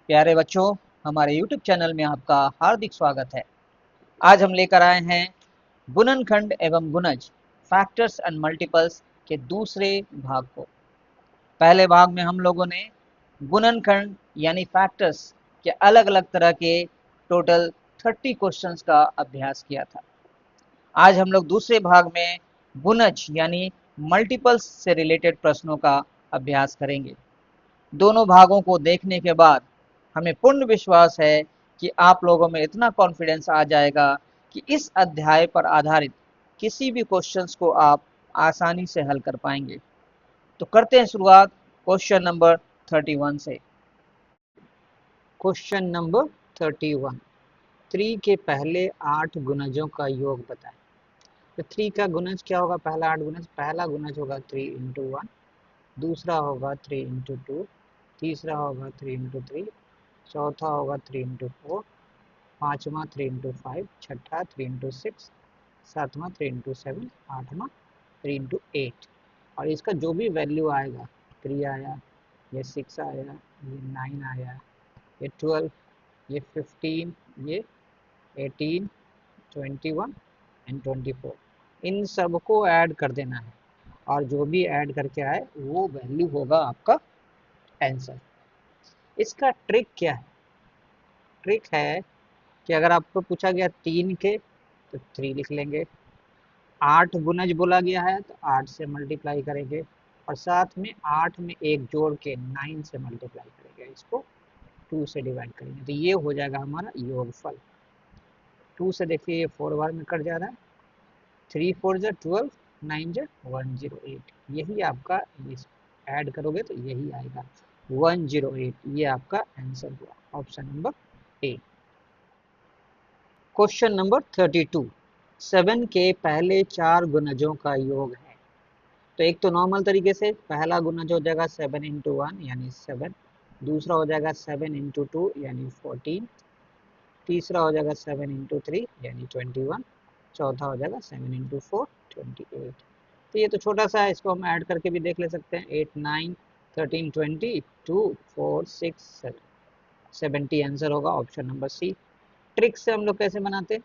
प्यारे बच्चों, हमारे YouTube चैनल में आपका हार्दिक स्वागत है। आज हम लेकर आए हैं गुणनखंड एवं गुणज फैक्टर्स एंड मल्टीपल्स के दूसरे भाग को। पहले भाग में हम लोगों ने गुणनखंड यानी फैक्टर्स के अलग अलग तरह के टोटल 30 क्वेश्चंस का अभ्यास किया था। आज हम लोग दूसरे भाग में गुणज यानी मल्टीपल्स से रिलेटेड प्रश्नों का अभ्यास करेंगे। दोनों भागों को देखने के बाद हमें पूर्ण विश्वास है कि आप लोगों में इतना कॉन्फिडेंस आ जाएगा कि इस अध्याय पर आधारित किसी भी क्वेश्चंस को आप आसानी से हल कर पाएंगे। तो करते हैं शुरुआत क्वेश्चन नंबर 31 से। क्वेश्चन नंबर 31, 3 के पहले 8 गुणजों का योग बताएं। तो 3 का गुणज क्या होगा? पहला 8 गुणज, पहला गुणज होगा 3 इंटू 1, दूसरा होगा 3 इंटू 2, तीसरा होगा 3 इंटू 3, चौथा होगा 3 इंटू 4, पाँचवा 3 इंटू 5, छठा 3 इंटू 6, सातवां 3 इंटू 7, आठवां 3 इंटू 8। और इसका जो भी वैल्यू आएगा, 3 आया, ये 6 आया, ये 9 आया, ये 12, ये 15, ये 18, 21 एंड 24, इन सबको ऐड कर देना है और जो भी ऐड करके आए वो वैल्यू होगा आपका आंसर। इसका ट्रिक क्या है? ट्रिक है कि अगर आपको पूछा गया 3 के तो 3 लिख लेंगे, 8 गुणज बोला गया है तो 8 से मल्टीप्लाई करेंगे और साथ में 8 में एक जोड़ के 9 से मल्टीप्लाई करेंगे, इसको 2 से डिवाइड करेंगे तो ये हो जाएगा हमारा योगफल। 2 से देखिए ये 4 बार में कट जा रहा है, 3 4 जा 12, 9 जा 108, यही आपका ऐड करोगे तो यही आएगा 108। ये आपका आंसर हुआ option number A. Question number 32, 7 के पहले 4 गुणजों का योग है। तो एक तो नॉर्मल तरीके से पहला गुणज हो जाएगा 7 इंटू 1 यानी 7, दूसरा हो जाएगा 7 इंटू 2 यानी 14, तीसरा हो जाएगा 7 इंटू 3 यानी 21, चौथा हो जाएगा 7 इंटू 4 28। तो ये तो छोटा सा है, इसको हम ऐड करके भी देख ले सकते हैं, 8 9 13 20 2 4 6 7, 70 आंसर होगा ऑप्शन नंबर सी। ट्रिक से हम लोग कैसे बनाते हैं?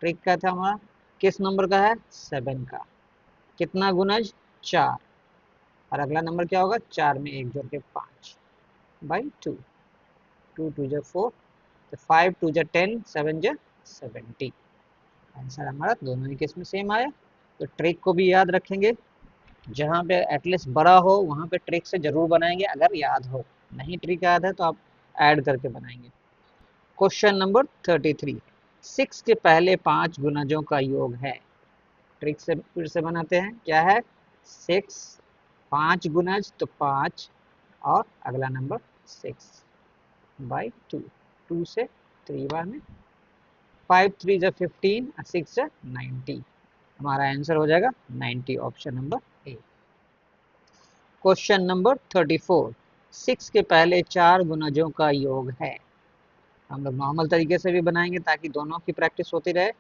ट्रिक क्या था हमारा? किस नंबर का है? 7 का। कितना गुणज? 4, और अगला नंबर क्या होगा? 4 में एक जोड़ के 5 बाई 2, 2 2 जा 4, तो 5 2 जा 10, 7 जा 70। आंसर हमारा दोनों ही केस में सेम आया। तो ट्रिक को भी याद रखेंगे, जहाँ पे एटलीस्ट बड़ा हो वहाँ पे ट्रिक से जरूर बनाएंगे, अगर याद हो। नहीं ट्रिक याद है तो आप ऐड करके बनाएंगे। क्वेश्चन नंबर 33, 6 के पहले 5 गुणजों का योग है। ट्रिक से फिर से बनाते हैं, क्या है? 6, 5 गुणज तो 5 और अगला नंबर 6 बाई 2, 2 से 3 बार में, 5 3 जा 15, 6 जा 90, हमारा आंसर हो जाएगा 90 option number A. Question number 34, 6 के पहले 4 गुणजों का योग है। हम लोग नॉर्मल तरीके से भी बनाएंगे ताकि दोनों की प्रैक्टिस होती रहे।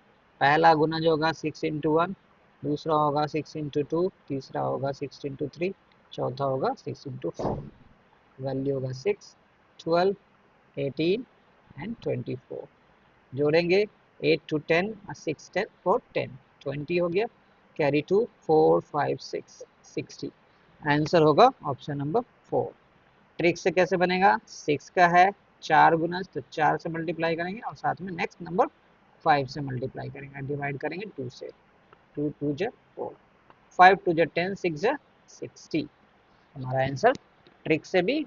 पहला गुणज होगा 6 इंटू 1, दूसरा होगा 6 इंटू 2, तीसरा होगा 6 इंटू 3, चौथा होगा 6 इंटू 4। वैल्यू होगा 6, 12, 18 एंड 24। जोड़ेंगे 8 टू 10 और 6 10 4 10, 20 हो गया, कैरी 2 4 5 6 60, आंसर होगा ऑप्शन नंबर 4। ट्रिक से कैसे बनेगा? 6 का है 4 गुणज तो 4 से मल्टीप्लाई करेंगे और साथ में नेक्स्ट नंबर 5 से मल्टीप्लाई करेंगे, डिवाइड करेंगे 2 से, 2 2 जा 4, 5 2 जा 10, 6 जा 60, हमारा आंसर ट्रिक से भी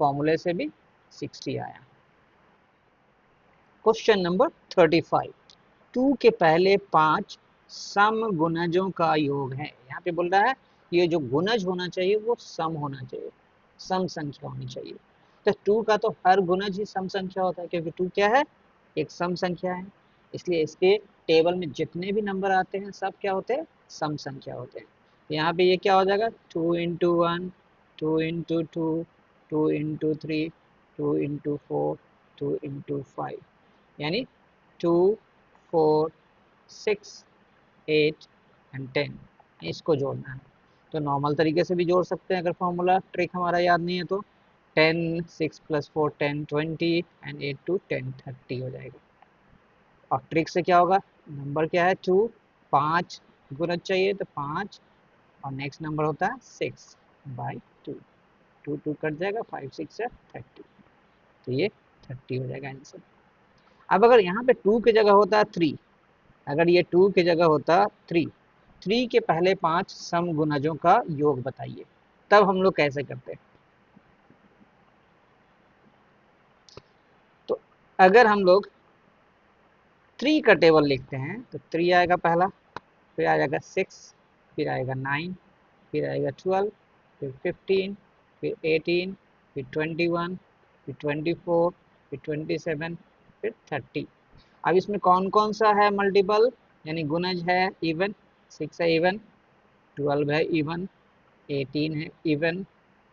फॉर्मूले से भी 60 आया। क्वेश्चन नंबर 35, 2 के पहले 5 सम गुणजों का योग है। यहाँ पे बोल रहा है ये जो गुणज होना चाहिए वो सम होना चाहिए, सम संख्या होनी चाहिए। तो 2 का तो हर गुणज ही सम संख्या होता है, क्योंकि 2 क्या है? एक सम संख्या है, इसलिए इसके टेबल में जितने भी नंबर आते हैं सब क्या होते हैं? सम संख्या होते हैं। यहाँ पे ये क्या हो जाएगा? 2 into 1, 2 into 2, 2 into 3, 2 into 4, 2 into 5, यानी 2 4 6 8 एंड 10, इसको जोड़ना है। तो नॉर्मल तरीके से भी जोड़ सकते हैं अगर फॉर्मूला ट्रिक हमारा याद नहीं है तो। 10, 6 + 4 10 20 एंड 8 2 10 30 हो जाएगा। और ट्रिक से क्या होगा, नंबर क्या है 2, 5 गुना चाहिए तो 5, और नेक्स्ट नंबर होता है 6/2, 2 2 कट जाएगा, 5 6 है 30, तो ये 30 हो जाएगा आंसर। अब अगर यहाँ पे 2 की जगह होता 3, अगर ये 2 की जगह होता 3, 3 के पहले 5 सम गुणजों का योग बताइए, तब हम लोग कैसे करते हैं। तो अगर हम लोग 3 का टेबल लिखते हैं तो 3 आएगा पहला, फिर आ जाएगा 6, फिर आएगा 9, फिर आएगा 12, फिर 15, फिर 18, फिर 21, फिर 24, फिर 27, फिर 30। अब इसमें कौन कौन सा है मल्टीपल यानी गुणज है इवन, 6 है इवन, 12 है इवन, 18 है इवन,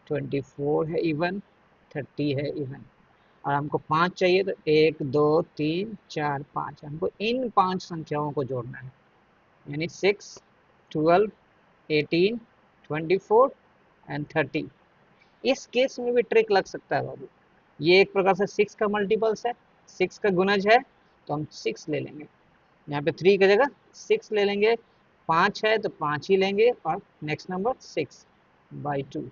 24 है इवन, 30 है इवन। और हमको 5 चाहिए तो 1 2 3 4 5, हमको इन 5 संख्याओं को जोड़ना है, यानी 6 12 18 24 एंड 30। इस केस में भी ट्रिक लग सकता है बाबू, ये एक प्रकार से 6 का मल्टीपल्स है, 6 का गुणज है, तो हम 6 ले लेंगे, यहाँ पे 3 की जगह 6 ले लेंगे, 5 है तो 5 ही लेंगे, और नेक्स्ट नंबर 6/2,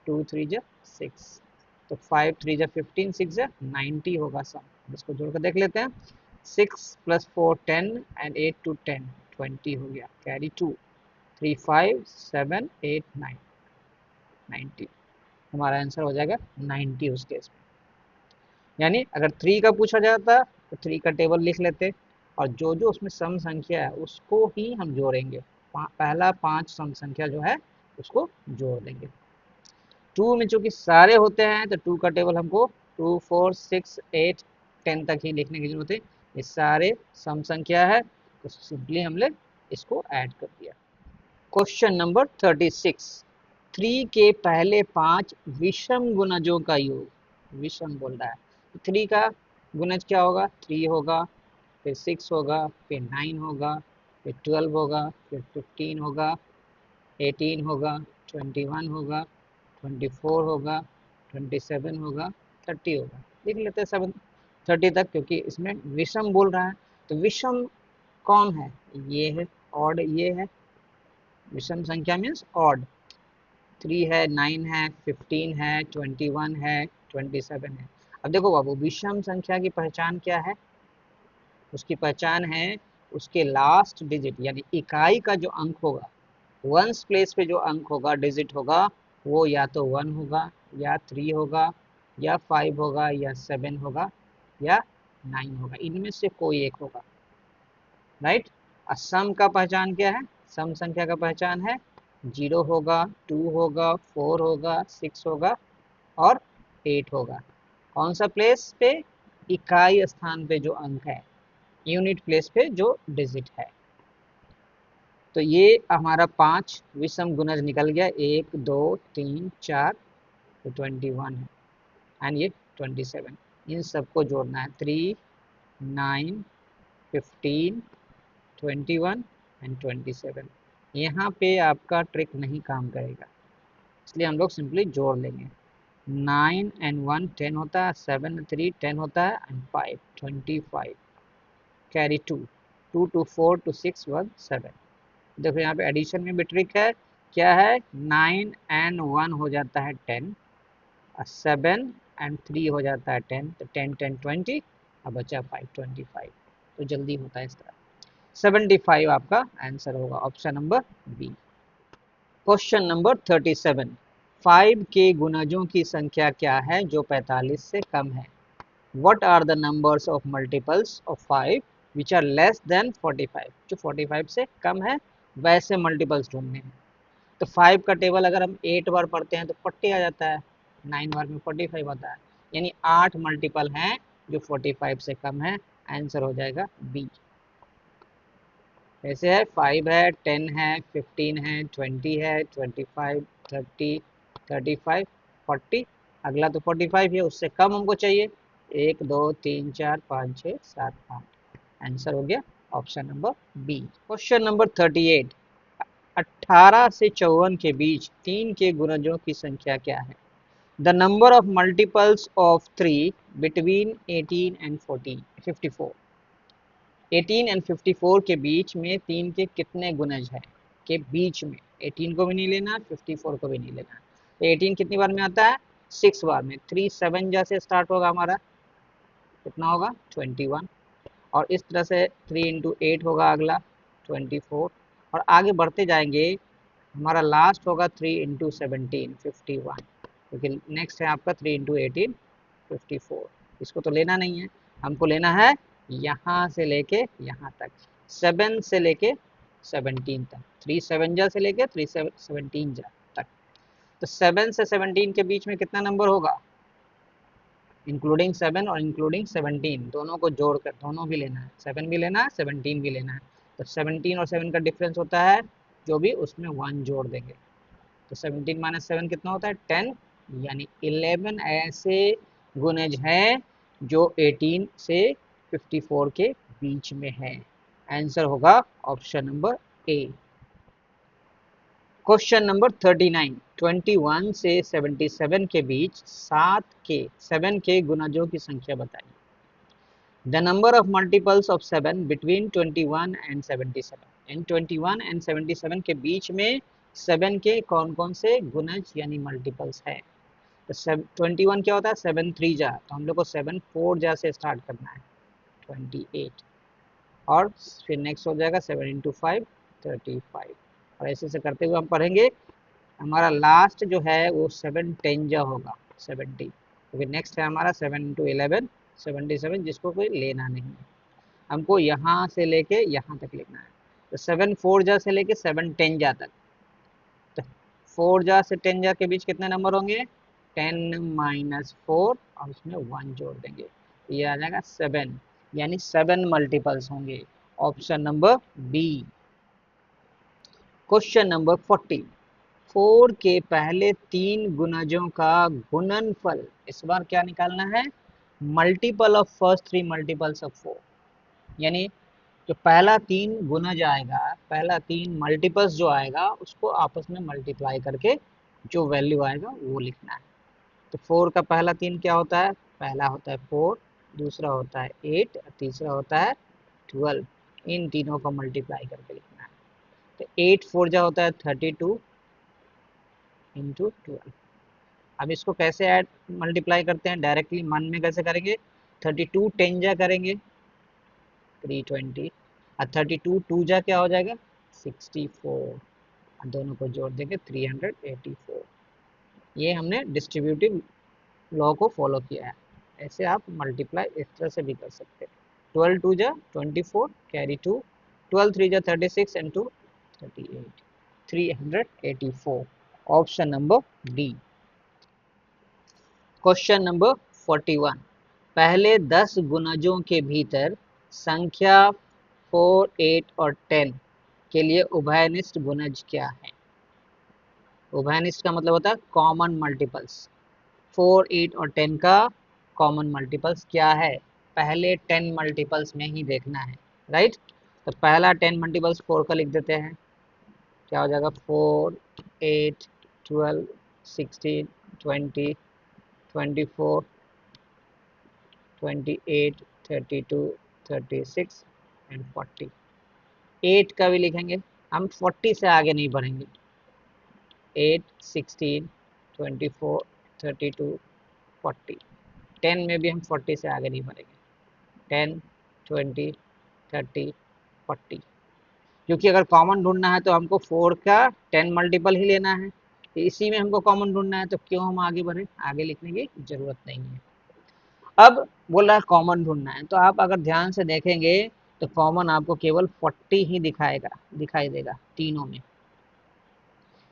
2 3 जा 6, तो 5 3 जा 15, 6 जा 90 होगा सम। इसको जोड़कर देख लेते हैं, 6 + 4 10 एंड 8 2 10 20 हो गया, कैरी 2, 3 5 7 8 9 90, हमारा आंसर हो जाएगा 90 उस केस में। यानी अगर 3 का पूछा जाता तो 3 का टेबल लिख लेते, और जो जो उसमें सम संख्या है उसको ही हम जोड़ेंगे, पहला 5 सम संख्या जो है उसको जोड़ देंगे। 2 में चूंकि सारे होते हैं तो 2 का टेबल हमको 2 4 6 8 10 तक ही लिखने की जरूरत है, ये सारे सम संख्या है, तो सिंपली हमने इसको ऐड कर दिया। क्वेश्चन नंबर 36, 3 के पहले 5 विषम गुणजों का योग, विषम बोल रहा है, 3 का गुणज क्या होगा, 3 होगा, फिर 6 होगा, फिर 9 होगा, फिर 12 होगा, फिर 15 होगा, 18 होगा, 21 होगा, 24 होगा, 27 होगा, 30 होगा। लिख लेते हैं 30 तक, क्योंकि इसमें विषम बोल रहा है, तो विषम कौन है, ये है, ऑड ये है, विषम संख्या मीन्स ऑड, 3 है 9 है 15 है 21 है 27 है। अब देखो बाबू, विषम संख्या की पहचान क्या है, उसकी पहचान है उसके लास्ट डिजिट यानी इकाई का जो अंक होगा, वंस प्लेस पे जो अंक होगा, डिजिट होगा, वो या तो 1 होगा, या 3 होगा, या 5 होगा, या 7 होगा, या 9 होगा, इनमें से कोई एक होगा, राइट। सम का पहचान क्या है, सम संख्या का पहचान है 0 होगा, 2 होगा, 4 होगा, 6 होगा, और 8 होगा। कौन सा प्लेस पे, इकाई स्थान पे जो अंक है, यूनिट प्लेस पे जो डिजिट है। तो ये हमारा 5 विषम गुणज निकल गया, 1 2 3 4, तो 21 है, एंड ये 27, इन सबको जोड़ना है, 3 9 15 21 एंड 27। यहाँ पे आपका ट्रिक नहीं काम करेगा, इसलिए हम लोग सिंपली जोड़ लेंगे, 9 एंड 1 10 होता है, 7 3 10 होता है, एंड 5 25, कैरी 2 2 2 4 2 6 1 7। देखो यहाँ पे एडिशन में भी ट्रिक है, क्या है, 9 एंड 1 हो जाता है 10, 7 एंड 3 हो जाता है 10, तो 10 10 20, अब बचा 5 25, तो जल्दी होता है इस तरह। 75 आपका आंसर होगा, option number B. Question number 37, 5 के गुणजों की संख्या क्या है जो 45 से कम है। What are the numbers of multiples of 5 which are less than 45? जो 45 से कम है वैसे मल्टीपल्स ढूंढने हैं। तो 5 का टेबल अगर हम 8 बार पढ़ते हैं तो 40 आ जाता है, 9 बार में 45 आता है, यानी 8 मल्टीपल हैं जो 45 से कम है, आंसर हो जाएगा बी। ऐसे है 5 है 10 है 15 है 20 है 25 30 35 40, अगला तो 45 है, उससे कम हमको चाहिए, 1 2 3 4 5 6 7 8, आंसर हो गया option number B. Question number 38, 18 से 54 के बीच 3 के गुणजों की संख्या क्या है। The number of multiples of 3 between 18 and 54। 18 and 54 के बीच में 3 के कितने गुणज है के बीच में, 18 को भी नहीं लेना 54 को भी नहीं लेना। तो 18 कितनी बार में आता है, 6 बार में। 3 7 जैसे स्टार्ट होगा हमारा, कितना होगा 21, और इस तरह से 3 इंटू 8 होगा अगला 24, और आगे बढ़ते जाएंगे हमारा लास्ट होगा 3 इंटू 17 51, क्योंकि नेक्स्ट है आपका 3 इंटू 18 54। इसको तो लेना नहीं है, हमको लेना है यहाँ से लेके यहाँ तक, 7 से लेके 17 तक, 3 7 जा से लेके 3 17 जा तक। तो 7 से 17 के बीच में कितना नंबर होगा, इंक्लूडिंग 7 और इंक्लूडिंग 17 दोनों को जोड़कर, दोनों भी लेना है, 7 भी लेना है 17 भी लेना है। तो 17 और 7 का डिफरेंस होता है जो भी, उसमें 1 जोड़ देंगे। तो 17 माइनस 7 कितना होता है 10, यानी 11 ऐसे गुणज हैं जो 18 से 54 के बीच में है। आंसर होगा option number A. Question number 39, 21 से 77 के बीच 7 के गुणजों की संख्या बताइए। The number of multiples of 7 between 21 and 77। In 21 and 77 के बीच में 7 के कौन कौन से गुणज यानी मल्टीपल्स है। तो 21 क्या होता है 7 3 जा, तो हम लोग को 7 4 जा से स्टार्ट करना है 28, और फिर नेक्स्ट हो जाएगा 7 इंटू 5 35, और ऐसे से करते हुए हम पढ़ेंगे। हमारा लास्ट जो है वो 7 10 जा होगा 70, तो फिर नेक्स्ट है हमारा 7 इंटू 11 77, जिसको कोई लेना नहीं है, हमको यहाँ से लेके यहाँ तक लिखना है। तो 7 4 जा से लेके 7 10 जा तक, तो 4 जा से 10 जा के बीच कितने नंबर होंगे 10 माइनस 4, और उसमें 1 जोड़ देंगे, ये आ जाएगा 7, यानी 7 मल्टीपल्स होंगे। Option number B. Question number 40, 4 के पहले 3 गुणजों का गुणनफल, इस बार क्या निकालना है, multiple of first 3 multiples of 4, यानी जो पहला 3 गुणज आएगा, पहला 3 मल्टीपल्स जो आएगा उसको आपस में मल्टीप्लाई करके जो वैल्यू आएगा वो लिखना है। तो 4 का पहला 3 क्या होता है, पहला होता है 4, दूसरा होता है 8, तीसरा होता है 12, इन तीनों को मल्टीप्लाई करके लिखना है। तो 8 4 जा होता है 32 इंटू 12। अब इसको कैसे ऐड मल्टीप्लाई करते हैं, डायरेक्टली मन में कैसे करेंगे, 32 10 जा करेंगे 320, और 32 2 जा क्या हो जाएगा 64, दोनों को जोड़ देंगे 384। ये हमने डिस्ट्रीब्यूटिव लॉ को फॉलो किया है। ऐसे आप मल्टीप्लाई इस तरह से भी कर सकते हैं। 12 2 जा 24 कैरी 2, 12 3 जा 36 and 2 38, 384। Option number D. Question number 41, पहले 10 गुणजों के भीतर संख्या 4 8 और 10 के लिए उभयनिष्ठ गुणज क्या है। उभयनिष्ठ का मतलब होता है कॉमन मल्टीपल्स। 4 8 और 10 का कॉमन मल्टीपल्स क्या है, पहले 10 मल्टीपल्स में ही देखना है, राइट। तो पहला 10 मल्टीपल्स 4 का लिख देते हैं, क्या हो जाएगा 4 8 12 16 20 24 28 32 36 एंड 40। 8 का भी लिखेंगे, हम 40 से आगे नहीं बढ़ेंगे। 8 16 24 32 40, 10 में भी हम 40 से आगे नहीं बढ़ेंगे। 10 20 30 40, क्योंकि अगर कॉमन ढूंढना है तो हमको 4 का 10 मल्टीपल ही लेना है, तो इसी में हमको कॉमन ढूंढना है, तो क्यों हम आगे बढ़े, आगे लिखने की जरूरत नहीं है। अब बोल रहा है कॉमन ढूंढना है, तो आप अगर ध्यान से देखेंगे तो कॉमन आपको केवल 40 ही दिखाई देगा तीनों में,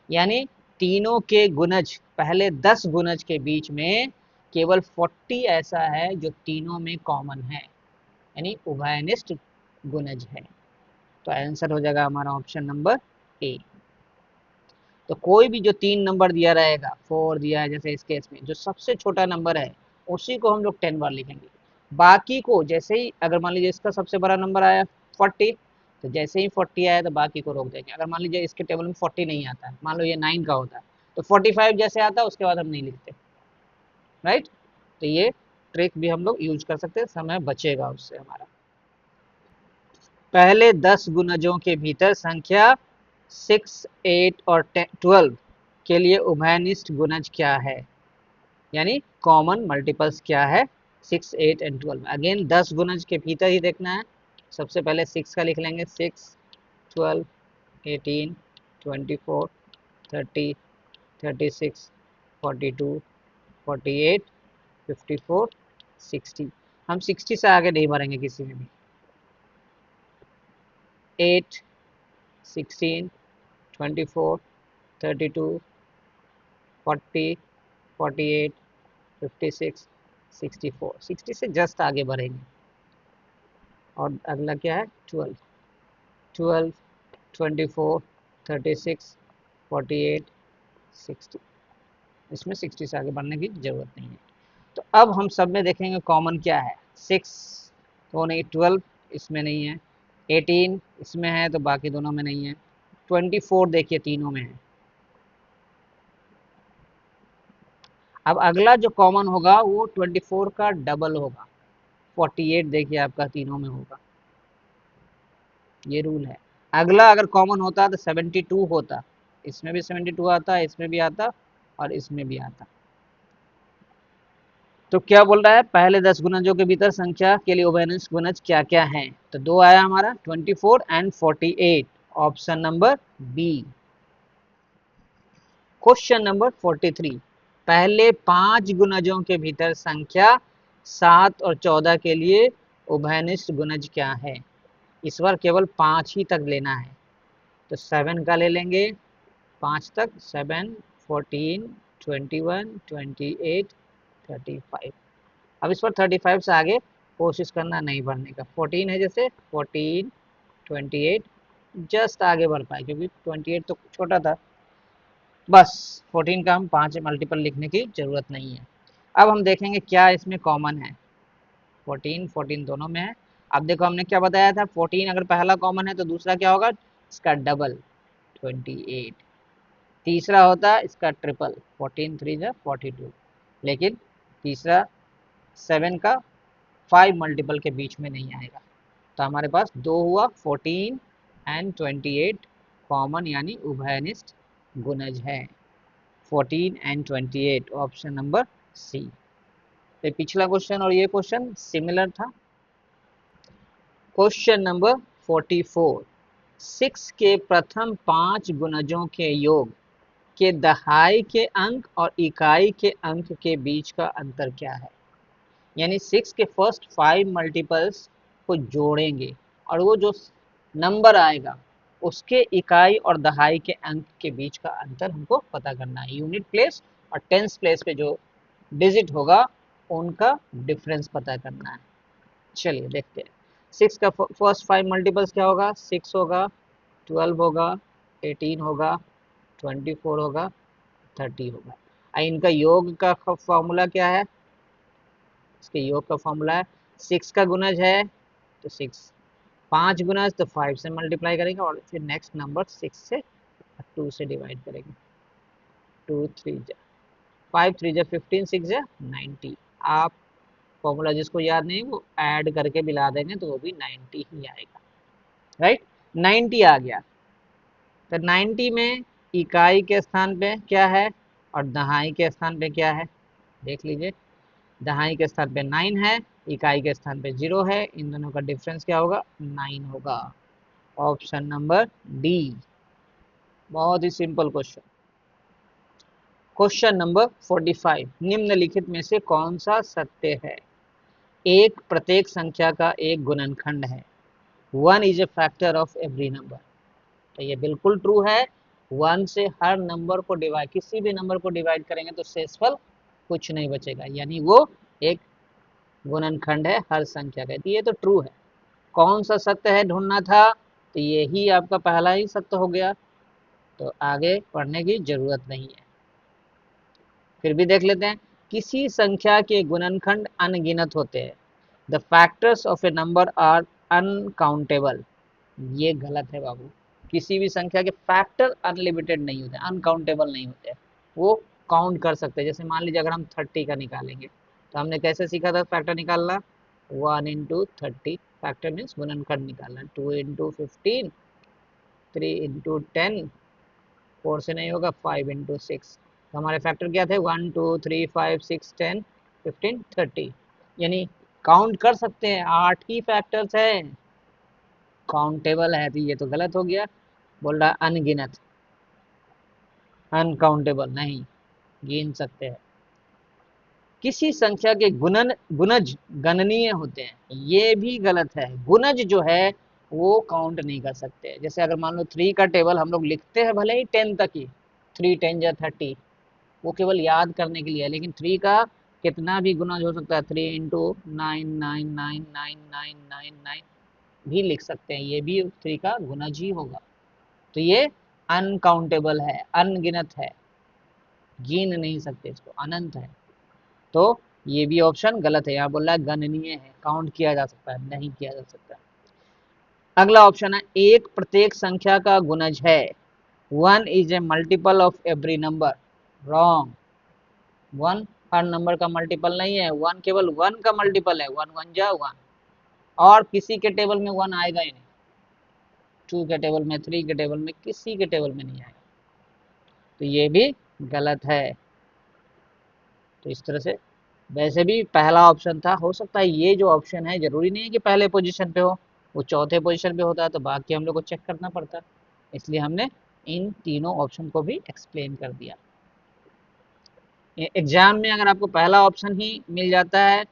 यानी तीनों के गुणज, पहले 10 गुणज के बीच में केवल 40 ऐसा है जो तीनों में कॉमन है, यानी उभयनिष्ठ गुणज है। तो आंसर हो जाएगा हमारा ऑप्शन नंबर ए। तो कोई भी जो 3 नंबर दिया रहेगा, 4 दिया है जैसे इस केस में, जो सबसे छोटा नंबर है उसी को हम लोग 10 बार लिखेंगे। बाकी को जैसे ही, अगर मान लीजिए इसका सबसे बड़ा नंबर आया 40, तो जैसे ही 40 आया तो बाकी को रोक देंगे। अगर मान लीजिए इसके टेबल में 40 नहीं आता है, मान लो ये 9 का होता है, तो 45 जैसे आता है उसके बाद हम नहीं लिखते, राइट। तो ये ट्रिक भी हम लोग यूज कर सकते हैं, समय बचेगा उससे हमारा। पहले 10 गुणजों के भीतर संख्या 6, 8 और 12 के लिए उभयनिष्ठ गुणज क्या है, यानी कॉमन मल्टीपल्स क्या है 6, 8 एंड 12। अगेन 10 गुणज के भीतर ही देखना है। सबसे पहले 6 का लिख लेंगे, 6, 12, 18, 24, 30, 36, 42, 48, 54, 60। हम 60 से आगे नहीं बढ़ेंगे किसी में भी। 8, 16, 24, 32, 40, 48, 56, 64, 60 से जस्ट आगे बढ़ेंगे। और अगला क्या है 12, 12, 24, 36, 48, 60। इसमें 60 से आगे बढ़ने की जरूरत नहीं है। तो अब हम सब में देखेंगे कॉमन क्या है। 6 तो नहीं, 12 इसमें नहीं है, 18 इसमें है तो बाकी दोनों में नहीं है, 24 देखिए तीनों में है। अब अगला जो कॉमन होगा वो 24 का डबल होगा, 48 देखिए आपका तीनों में होगा, ये रूल है। अगला अगर कॉमन होता तो 72 होता, इसमें भी 72 आता, इसमें भी आता और इसमें भी आता। तो क्या बोल रहा है, पहले 10 गुणजों के भीतर संख्या के लिए उभयनिष्ठ गुणज क्या क्या है। तो दो आया हमारा 24 and 48, option number B. Question number 43, पहले 5 गुणजों के भीतर संख्या 7 और 14 के लिए उभयनिष्ठ गुणज क्या है। इस बार केवल 5 ही तक लेना है। तो 7 का ले लेंगे 5 तक, 7, 14, 21, 28, 35। अब इस पर 35 से आगे कोशिश करना नहीं बढ़ने का। 14 है जैसे 14, 28 जस्ट आगे बढ़ पाए, क्योंकि 28 तो छोटा था। बस 14 का हम 5 मल्टीपल लिखने की जरूरत नहीं है। अब हम देखेंगे क्या इसमें कॉमन है। 14, 14 दोनों में है। अब देखो हमने क्या बताया था, 14 अगर पहला कॉमन है तो दूसरा क्या होगा, इसका डबल 28। तीसरा होता है इसका ट्रिपल, 14 3 जा 42। लेकिन तीसरा 7 का 5 मल्टीपल के बीच में नहीं आएगा। तो हमारे पास दो हुआ, 14 एंड 28 कॉमन यानी उभयनिष्ठ गुणज है। 14 एंड 28 ऑप्शन नंबर सी। तो पिछला क्वेश्चन और ये क्वेश्चन सिमिलर था। क्वेश्चन नंबर 44, 6 के प्रथम 5 गुणजों के योग के दहाई के अंक और इकाई के अंक के बीच का अंतर क्या है। यानी 6 के फर्स्ट 5 मल्टीपल्स को जोड़ेंगे और वो जो नंबर आएगा उसके इकाई और दहाई के अंक के बीच का अंतर हमको पता करना है। यूनिट प्लेस और टेंस प्लेस पे जो डिजिट होगा उनका डिफरेंस पता करना है। चलिए देखते हैं। 6 का फर्स्ट 5 मल्टीपल्स क्या होगा, 6 होगा, 12 होगा, 18 होगा, 24 होगा, 30 होगा। इनका योग का फॉर्मूला क्या है, इसके योग का फॉर्मूला है 6 का गुणज है तो 6, 5 गुणज तो 5 से मल्टीप्लाई करेंगे और फिर नेक्स्ट नंबर 6 से 2 से डिवाइड करेंगे। 2 3 जा 5 3 जा 15, 6 जा 90। आप फॉर्मूला जिसको याद नहीं वो ऐड करके मिला देंगे तो वो भी 90 ही आएगा। राइट, 90 आ गया। तो 90 में इकाई के स्थान पे क्या है और दहाई के स्थान पे क्या है, देख लीजिए। दहाई के स्थान पे 9 है, इकाई के स्थान पे 0 है, इन दोनों का डिफरेंस क्या होगा 9 होगा। Option number D. बहुत ही सिंपल क्वेश्चन। क्वेश्चन नंबर 45, निम्नलिखित में से कौन सा सत्य है। एक प्रत्येक संख्या का एक गुणनखंड है। 1 is a factor of every number. तो ये बिल्कुल ट्रू है। 1 से हर नंबर को डिवाइड, किसी भी नंबर को डिवाइड करेंगे तो शेषफल कुछ नहीं बचेगा, यानी वो एक गुणनखंड है हर संख्या का। ये तो ट्रू है। कौन सा सत्य है ढूंढना था, तो यही आपका पहला ही सत्य हो गया, तो आगे पढ़ने की जरूरत नहीं है। फिर भी देख लेते हैं। किसी संख्या के गुणनखंड अनगिनत होते हैं। The factors of a number are uncountable. ये गलत है बाबू। किसी भी संख्या के फैक्टर अनलिमिटेड नहीं होते, अनकाउंटेबल नहीं होते, वो काउंट कर सकते हैं। जैसे मान लीजिए अगर हम 30 का निकालेंगे तो हमने कैसे सीखा था फैक्टर निकालना, 1 इंटू 30, फैक्टर मीन्स गुणनखंड निकालना, 2 इंटू 15, 3 इंटू 10, 4 से नहीं होगा, 5 इंटू 6। तो हमारे फैक्टर क्या थे, 1 2 3 5 6 10 15 30, यानी काउंट कर सकते हैं, 8 ही फैक्टर्स है, काउंटेबल है। तो ये तो गलत हो गया, बोल रहा है अनगिनत, अनकाउंटेबल नहीं, गिन सकते हैं। किसी संख्या के गुणज गणनीय होते हैं, ये भी गलत है। गुणज जो है वो काउंट नहीं कर सकते। जैसे अगर मान लो 3 का टेबल हम लोग लिखते हैं भले ही 10 तक ही, 3 10 या 30, वो केवल याद करने के लिए है, लेकिन 3 का कितना भी गुणज हो सकता है, 3 इंटू 9999999 भी लिख सकते हैं, ये भी 3 का गुणज ही होगा। तो ये अनकाउंटेबल है, अनगिनत है, गिन नहीं सकते इसको, अनंत है। तो ये भी ऑप्शन गलत है, यहाँ बोल रहा है गणनीय है, काउंट किया जा सकता है, नहीं किया जा सकता। अगला ऑप्शन है एक प्रत्येक संख्या का गुणज है, 1 is a multiple of every number. Wrong, 1 her number का मल्टीपल नहीं है, 1 केवल 1 का मल्टीपल है, 1 1 जा 1, और किसी के टेबल में 1 आएगा ही नहीं, 2 के टेबल में, 3 के टेबल में, किसी के टेबल में नहीं आएगा। तो ये भी गलत है। तो इस तरह से, वैसे भी पहला ऑप्शन था, हो सकता है ये जो ऑप्शन है जरूरी नहीं है कि पहले पोजीशन पे हो, वो चौथे पोजीशन पे होता है तो बाकी हम लोग को चेक करना पड़ता है, इसलिए हमने इन तीनों ऑप्शन को भी एक्सप्लेन कर दिया। एग्जाम में अगर आपको पहला ऑप्शन ही मिल जाता है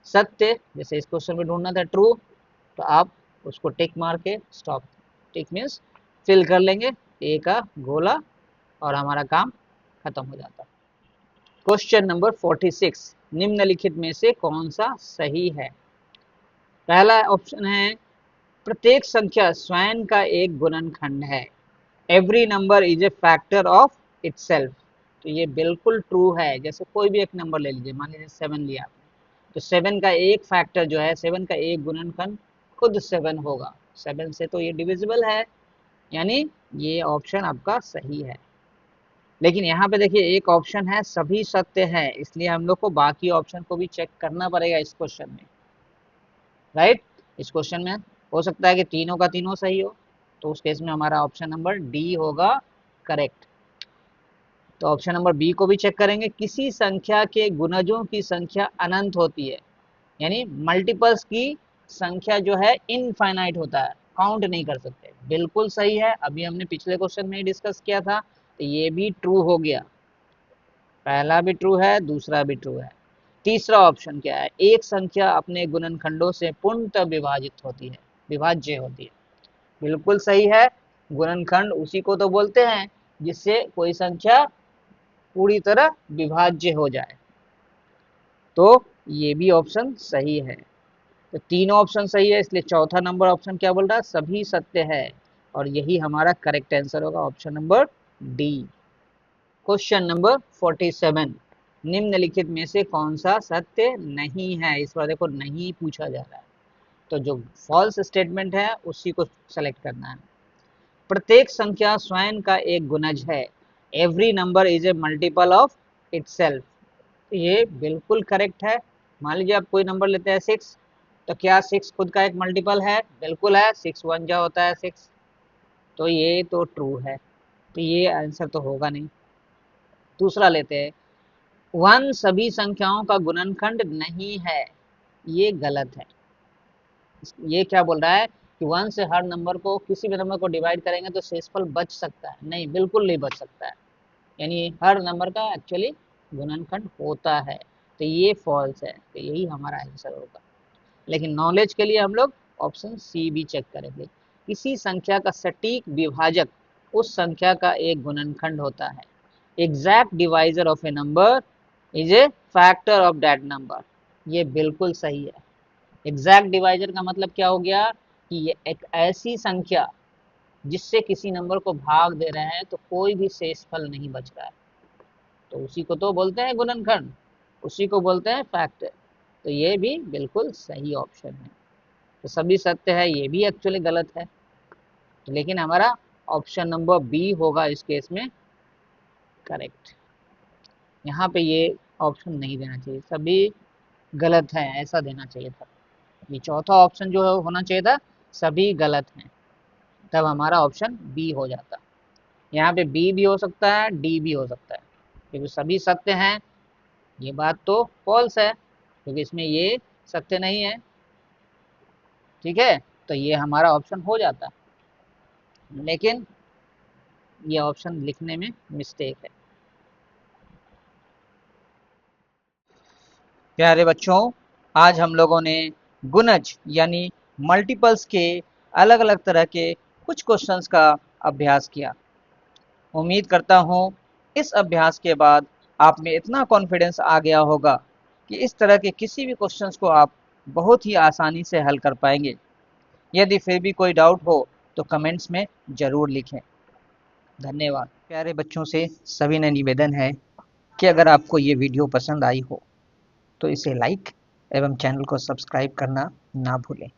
सत्य, जैसे इस क्वेश्चन में ढूंढना था ट्रू, तो आप उसको टिक मार के स्टॉप, टिक मीन्स फिल कर लेंगे ए का गोला और हमारा काम खत्म हो जाता। क्वेश्चन नंबर 46, निम्नलिखित में से कौन सा सही है। पहला ऑप्शन है प्रत्येक संख्या स्वयं का एक गुणनखंड है, every number is a factor of itself. तो ये बिल्कुल ट्रू है। जैसे कोई भी एक नंबर ले लीजिए, मान लीजिए 7 लिया आपने, तो 7 का एक फैक्टर जो है, 7 का एक गुणनखंड खुद 7 होगा, 7 से तो ये डिविजिबल है, यानी ये ऑप्शन आपका सही है। लेकिन यहाँ पे देखिए एक ऑप्शन है सभी सत्य है, इसलिए हम लोग को बाकी ऑप्शन को भी चेक करना पड़ेगा इस क्वेश्चन में, राइट। इस क्वेश्चन में हो सकता है कि तीनों का तीनों सही हो, तो उस केस में हमारा ऑप्शन नंबर डी होगा करेक्ट। तो ऑप्शन नंबर बी को भी चेक करेंगे, किसी संख्या के गुणजों की संख्या अनंत होती है, यानी मल्टीपल्स की संख्या जो है इनफाइनाइट होता है, काउंट नहीं कर सकते, बिल्कुल सही है। अभी हमने पिछले क्वेश्चन में ही डिस्कस किया था, तो ये भी ट्रू हो गया, पहला भी ट्रू है, दूसरा भी ट्रू है। तीसरा ऑप्शन क्या है, एक संख्या अपने गुणनखंडों से पूर्णतः विभाजित होती है, विभाज्य होती है, बिल्कुल सही है। गुणनखंड उसी को तो बोलते हैं जिससे कोई संख्या पूरी तरह विभाज्य हो जाए, तो ये भी ऑप्शन सही है। तो तीनों ऑप्शन सही है, इसलिए चौथा नंबर ऑप्शन क्या बोल रहा है, सभी सत्य है, और यही हमारा करेक्ट आंसर होगा, option number D. Question number 47, निम्नलिखित में से कौन सा सत्य नहीं है। इस बार देखो नहीं पूछा जा रहा है, तो जो फॉल्स स्टेटमेंट है उसी को सेलेक्ट करना है। प्रत्येक संख्या स्वयं का एक गुणज है, every number is a multiple of itself. ये बिल्कुल करेक्ट है। मान लीजिए आप कोई नंबर लेते हैं 6, तो क्या 6 खुद का एक मल्टीपल है, बिल्कुल है, 6 1 जा होता है 6, तो ये तो ट्रू है, तो ये आंसर तो होगा नहीं। दूसरा लेते हैं, 1 सभी संख्याओं का गुणनखंड नहीं है, ये गलत है। ये क्या बोल रहा है कि 1 से हर नंबर को, किसी भी नंबर को डिवाइड करेंगे तो शेषफल बच सकता है, नहीं, बिल्कुल नहीं बच सकता है, यानी हर नंबर का एक्चुअली गुणनखंड होता है, तो ये फॉल्स है, तो यही हमारा आंसर होगा। लेकिन नॉलेज के लिए हम लोग ऑप्शन सी भी चेक करेंगे, किसी संख्या का सटीक विभाजक उस संख्या का एक गुणनखंड होता है, exact divisor of a number is a factor of that number. ये बिल्कुल सही है। एग्जैक्ट डिवाइजर का मतलब क्या हो गया कि ये एक ऐसी संख्या जिससे किसी नंबर को भाग दे रहे हैं तो कोई भी शेषफल नहीं बच रहा है, तो उसी को तो बोलते हैं गुणनखंड, उसी को बोलते हैं फैक्टर। तो ये भी बिल्कुल सही ऑप्शन है। तो सभी सत्य है, ये भी एक्चुअली गलत है, लेकिन हमारा ऑप्शन नंबर बी होगा इस केस में करेक्ट। यहाँ पे ये ऑप्शन नहीं देना चाहिए, सभी गलत है ऐसा देना चाहिए था। ये चौथा ऑप्शन जो है होना चाहिए था सभी गलत हैं, तब हमारा ऑप्शन बी हो जाता। यहाँ पे बी भी हो सकता है, डी भी हो सकता है, क्योंकि सभी सत्य हैं ये बात तो फॉल्स है, क्योंकि इसमें ये सत्य नहीं है। ठीक है, तो ये हमारा ऑप्शन हो जाता, लेकिन ये ऑप्शन लिखने में मिस्टेक है। प्यारे बच्चों, आज हम लोगों ने गुणज यानी मल्टीपल्स के अलग अलग तरह के कुछ क्वेश्चंस का अभ्यास किया। उम्मीद करता हूँ इस अभ्यास के बाद आप में इतना कॉन्फिडेंस आ गया होगा कि इस तरह के किसी भी क्वेश्चंस को आप बहुत ही आसानी से हल कर पाएंगे। यदि फिर भी कोई डाउट हो तो कमेंट्स में ज़रूर लिखें। धन्यवाद। प्यारे बच्चों से सभी ने निवेदन है कि अगर आपको ये वीडियो पसंद आई हो तो इसे लाइक एवं चैनल को सब्सक्राइब करना ना भूलें।